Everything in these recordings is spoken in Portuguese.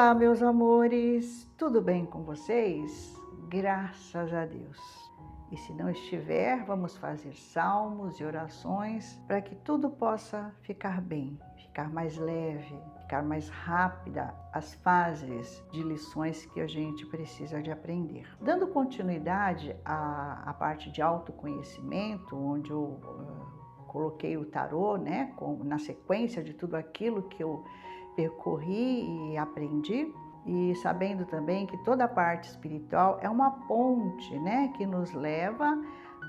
Olá, meus amores, tudo bem com vocês? Graças a Deus. E se não estiver, vamos fazer salmos e orações para que tudo possa ficar bem, ficar mais leve, ficar mais rápida as fases de lições que a gente precisa de aprender. Dando continuidade à parte de autoconhecimento, onde eu coloquei o tarô, né, na sequência de tudo aquilo que eu percorri e aprendi, e sabendo também que toda a parte espiritual é uma ponte, né, que nos leva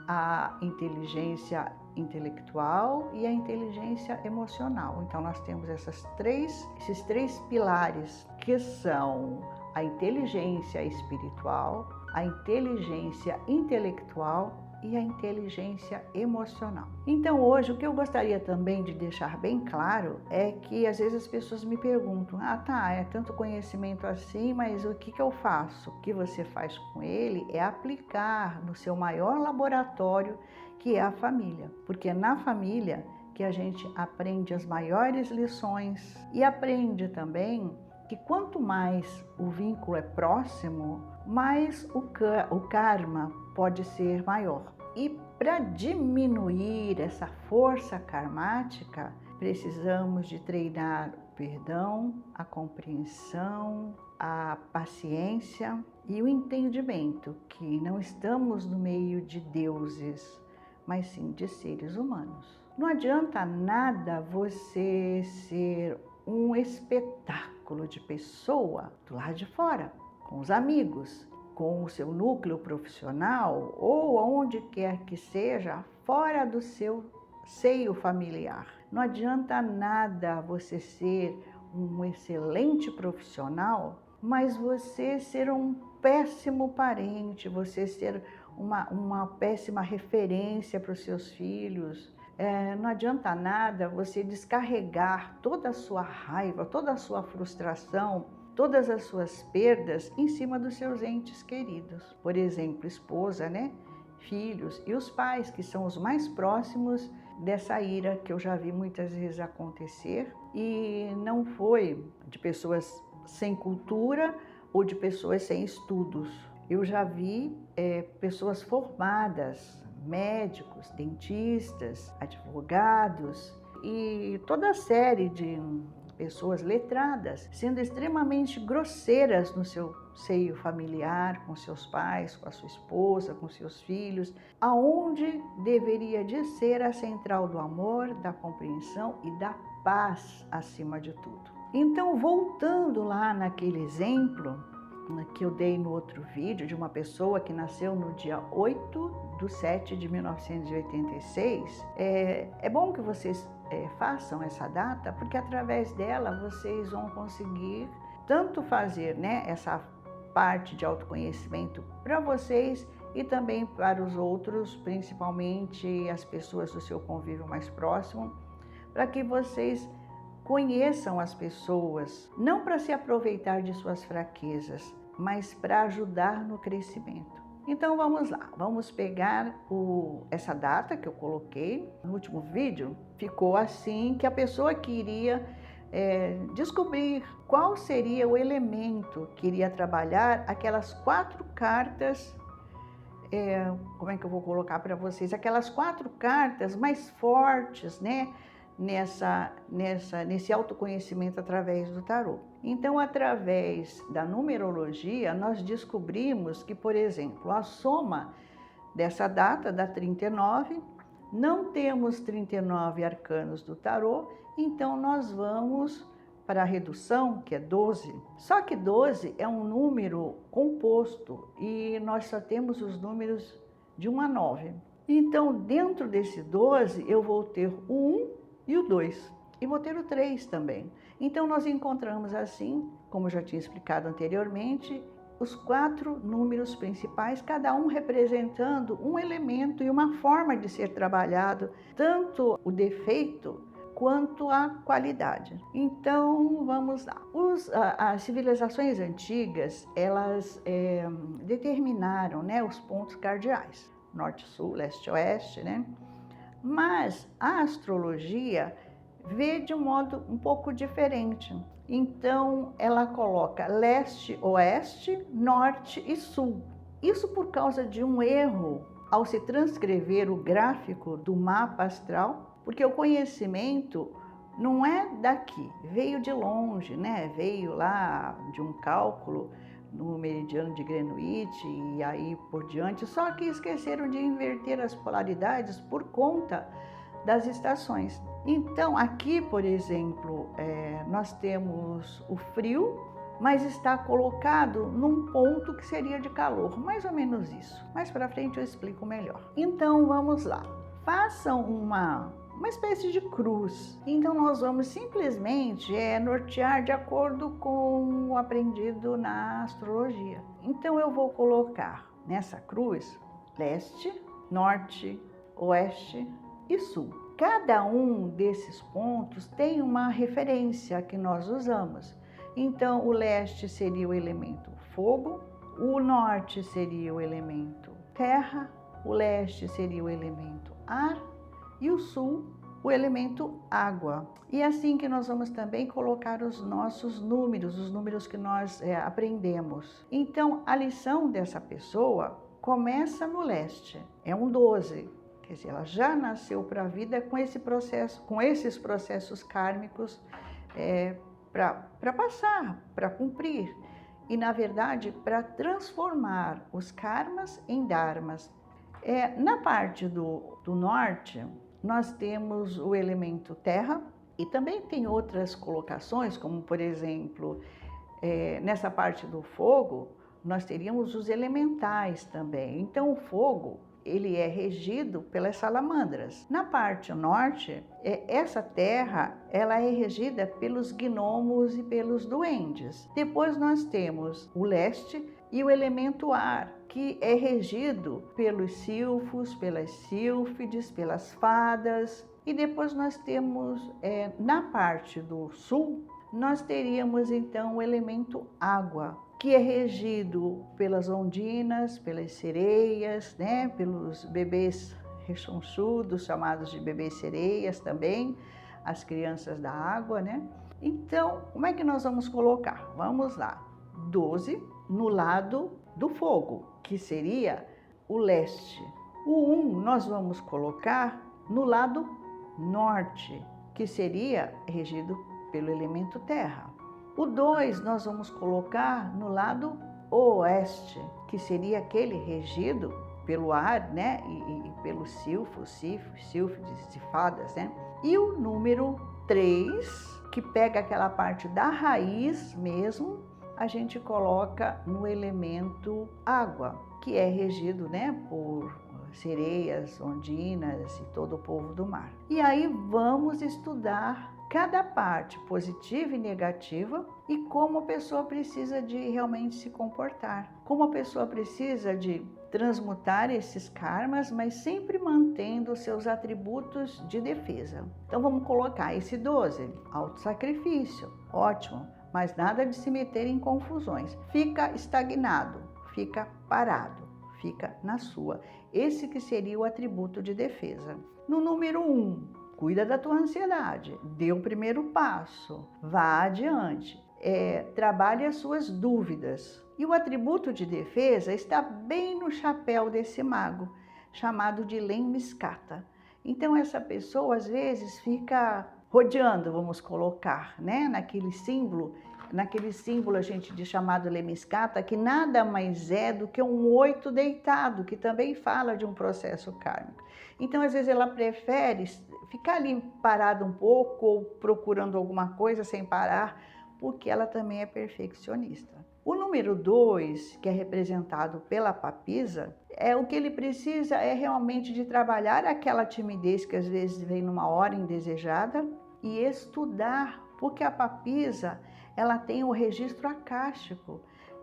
à inteligência intelectual e à inteligência emocional. Então nós temos esses três pilares, que são a inteligência espiritual, a inteligência intelectual e a inteligência emocional. Então hoje o que eu gostaria também de deixar bem claro é que às vezes as pessoas me perguntam: é tanto conhecimento assim, mas o que eu faço? O que você faz com ele é aplicar no seu maior laboratório, que é a família, porque é na família que a gente aprende as maiores lições e aprende também que quanto mais o vínculo é próximo, mais o karma pode ser maior. E para diminuir essa força karmática, precisamos de treinar o perdão, a compreensão, a paciência e o entendimento que não estamos no meio de deuses, mas sim de seres humanos. Não adianta nada você ser um espetáculo de pessoa do lado de fora, com os amigos, com o seu núcleo profissional ou aonde quer que seja, fora do seu seio familiar. Não adianta nada você ser um excelente profissional, mas você ser um péssimo parente, você ser uma péssima referência para os seus filhos. Não adianta nada você descarregar toda a sua raiva, toda a sua frustração, todas as suas perdas em cima dos seus entes queridos. Por exemplo, esposa, né? Filhos e os pais, que são os mais próximos dessa ira que eu já vi muitas vezes acontecer. E não foi de pessoas sem cultura ou de pessoas sem estudos. Eu já vi pessoas formadas, médicos, dentistas, advogados e toda a série de pessoas letradas, sendo extremamente grosseiras no seu seio familiar, com seus pais, com a sua esposa, com seus filhos, aonde deveria de ser a central do amor, da compreensão e da paz acima de tudo. Então, voltando lá naquele exemplo que eu dei no outro vídeo, de uma pessoa que nasceu no dia 8/7/1986, é bom que vocês façam essa data, porque através dela vocês vão conseguir tanto fazer, né, essa parte de autoconhecimento para vocês e também para os outros, principalmente as pessoas do seu convívio mais próximo, para que vocês conheçam as pessoas, não para se aproveitar de suas fraquezas, mas para ajudar no crescimento. Então vamos lá, vamos pegar essa data que eu coloquei no último vídeo. Ficou assim, que a pessoa queria descobrir qual seria o elemento que iria trabalhar aquelas 4 cartas, como é que eu vou colocar para vocês? Aquelas 4 cartas mais fortes, né? Nesse autoconhecimento através do tarô. Então, através da numerologia, nós descobrimos que, por exemplo, a soma dessa data dá 39, não temos 39 arcanos do tarô, então nós vamos para a redução, que é 12. Só que 12 é um número composto e nós só temos os números de 1 a 9. Então, dentro desse 12, eu vou ter o 1 e o 2, e vou ter o 3 também. Então nós encontramos assim, como eu já tinha explicado anteriormente, os 4 números principais, cada um representando um elemento e uma forma de ser trabalhado, tanto o defeito quanto a qualidade. Então vamos lá. As civilizações antigas, elas determinaram, né, os pontos cardeais, norte, sul, leste, oeste, né? Mas a astrologia vê de um modo um pouco diferente. Então, ela coloca leste, oeste, norte e sul. Isso por causa de um erro ao se transcrever o gráfico do mapa astral, porque o conhecimento não é daqui, veio de longe, né? Veio lá de um cálculo no meridiano de Greenwich e aí por diante, só que esqueceram de inverter as polaridades por conta das estações. Então, aqui, por exemplo, nós temos o frio, mas está colocado num ponto que seria de calor, mais ou menos isso. Mais para frente eu explico melhor. Então, vamos lá. Façam uma espécie de cruz. Então, nós vamos simplesmente nortear de acordo com o aprendido na astrologia. Então, eu vou colocar nessa cruz leste, norte, oeste e sul. Cada um desses pontos tem uma referência que nós usamos. Então, o leste seria o elemento fogo, o norte seria o elemento terra, o leste seria o elemento ar e o sul o elemento água. E é assim que nós vamos também colocar os nossos números, os números que nós aprendemos. Então, a lição dessa pessoa começa no leste, é um 12. Quer dizer, ela já nasceu para a vida com esse processo, com esses processos kármicos para passar, para cumprir. E, na verdade, para transformar os karmas em dharmas. Na parte do norte, nós temos o elemento terra e também tem outras colocações, como, por exemplo, nessa parte do fogo, nós teríamos os elementais também. Então, o fogo, ele é regido pelas salamandras. Na parte norte, essa terra, ela é regida pelos gnomos e pelos duendes. Depois nós temos o leste e o elemento ar, que é regido pelos silfos, pelas sílfides, pelas fadas. E depois nós temos, na parte do sul, nós teríamos então o elemento água, que é regido pelas ondinas, pelas sereias, né? Pelos bebês rechonchudos, chamados de bebês sereias também, as crianças da água, né? Então, como é que nós vamos colocar? Vamos lá, 12 no lado do fogo, que seria o leste. O 1 nós vamos colocar no lado norte, que seria regido pelo elemento terra. O 2 nós vamos colocar no lado oeste, que seria aquele regido pelo ar, né? E pelos silfos, sílfides e fadas, né? E o número 3, que pega aquela parte da raiz mesmo, a gente coloca no elemento água, que é regido, né, por sereias, ondinas e todo o povo do mar. E aí vamos estudar cada parte positiva e negativa e como a pessoa precisa de realmente se comportar. Como a pessoa precisa de transmutar esses karmas, mas sempre mantendo seus atributos de defesa. Então vamos colocar esse 12, autossacrifício, ótimo, mas nada de se meter em confusões. Fica estagnado, fica parado, fica na sua. Esse que seria o atributo de defesa. No número 1, cuida da tua ansiedade, dê o primeiro passo, vá adiante, trabalhe as suas dúvidas. E o atributo de defesa está bem no chapéu desse mago, chamado de Lemniscata. Então essa pessoa às vezes fica rodeando, vamos colocar, né, naquele símbolo a gente diz chamado Lemniscata, que nada mais é do que um 8 deitado, que também fala de um processo kármico. Então às vezes ela prefere ficar ali parada um pouco ou procurando alguma coisa sem parar, porque ela também é perfeccionista. O número 2, que é representado pela papisa, o que ele precisa é realmente de trabalhar aquela timidez que às vezes vem numa hora indesejada e estudar, porque a papisa, ela tem o registro acástico,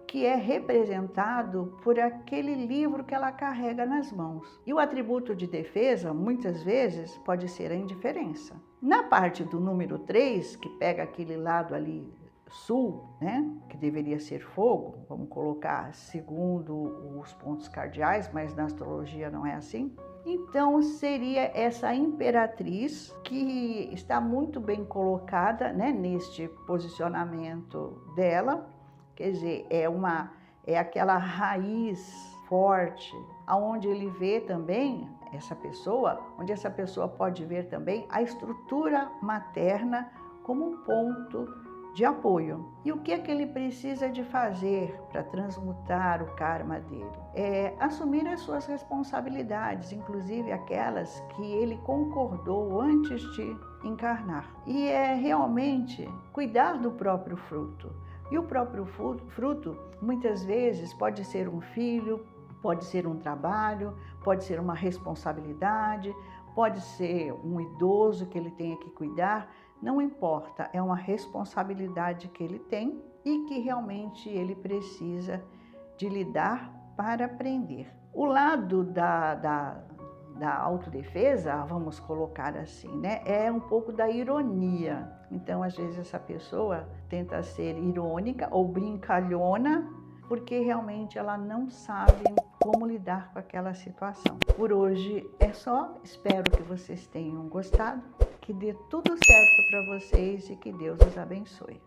que é representado por aquele livro que ela carrega nas mãos. E o atributo de defesa, muitas vezes, pode ser a indiferença. Na parte do número 3, que pega aquele lado ali sul, né, que deveria ser fogo, vamos colocar segundo os pontos cardeais, mas na astrologia não é assim. Então seria essa imperatriz que está muito bem colocada, né, neste posicionamento dela, quer dizer, é aquela raiz forte, aonde ele vê também onde essa pessoa pode ver também a estrutura materna como um ponto de apoio. E o que é que ele precisa de fazer para transmutar o karma dele? É assumir as suas responsabilidades, inclusive aquelas que ele concordou antes de encarnar. E é realmente cuidar do próprio fruto. E o próprio fruto, muitas vezes, pode ser um filho, pode ser um trabalho, pode ser uma responsabilidade, pode ser um idoso que ele tenha que cuidar, não importa, é uma responsabilidade que ele tem e que realmente ele precisa de lidar para aprender. O lado da autodefesa, vamos colocar assim, né, é um pouco da ironia. Então, às vezes, essa pessoa tenta ser irônica ou brincalhona, porque realmente ela não sabe como lidar com aquela situação. Por hoje é só, espero que vocês tenham gostado, que dê tudo certo para vocês e que Deus os abençoe.